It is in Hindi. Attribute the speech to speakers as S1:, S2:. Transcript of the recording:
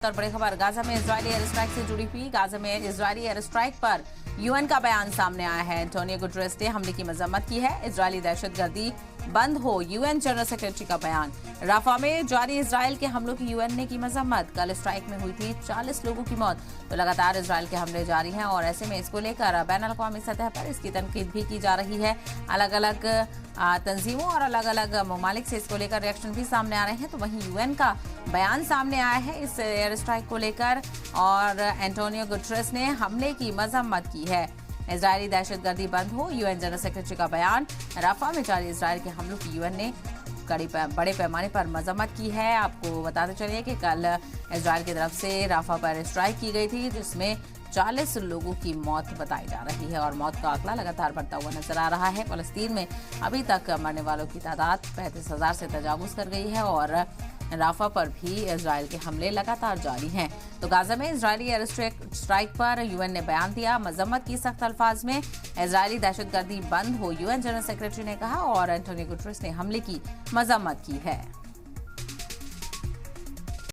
S1: और बड़ी खबर गाजा में इजरायली एयर स्ट्राइक से जुड़ी हुई। गाजा में इजरायली एयर स्ट्राइक पर यूएन का बयान सामने आया है। एंटोनियो गुटेरेस ने हमले की मजम्मत की है। इजरायली दहशतगर्दी बंद हो, यूएन जनरल सेक्रेटरी का बयान। राफा में जारी इजराइल के हमलों की यूएन ने की मजम्मत। कल स्ट्राइक में हुई थी 40 लोगों की मौत। तो लगातार इजराइल के हमले जारी हैं और ऐसे में इसको लेकर बैन अल-अक़वामी सतह पर इसकी तनकीद भी की जा रही है। अलग अलग तंजीमों और अलग अलग ममालिक से इसको लेकर रिएक्शन भी सामने आ रहे हैं। तो वहीं यूएन का बयान सामने आया है इस एयर स्ट्राइक को लेकर और एंटोनियो गुटेरेस ने हमले की मजम्मत की है। इजरायली दहशतगर्दी बंद हो, यूएन जनरल सेक्रेटरी का बयान। राफा में जारी इजरायल के हमलों की यूएन ने बड़े पैमाने पर मजम्मत की है। आपको बताते चलिए कि कल इजरायल की तरफ से राफा पर स्ट्राइक की गई थी, जिसमें 40 लोगों की मौत बताई जा रही है और मौत का आंकड़ा लगातार बढ़ता हुआ नजर आ रहा है। फलस्तीन में अभी तक मरने वालों की तादाद 35,000 से तजावुज कर गई है और राफा पर भी इजरायल के हमले लगातार जारी हैं। तो गाजा में इजरायली एयर स्ट्राइक पर यूएन ने बयान दिया, मजम्मत की सख्त अल्फाज में। इजरायली दहशतगर्दी बंद हो, यूएन जनरल सेक्रेटरी ने कहा और एंटोनियो गुटेरेस ने हमले की मजम्मत की है।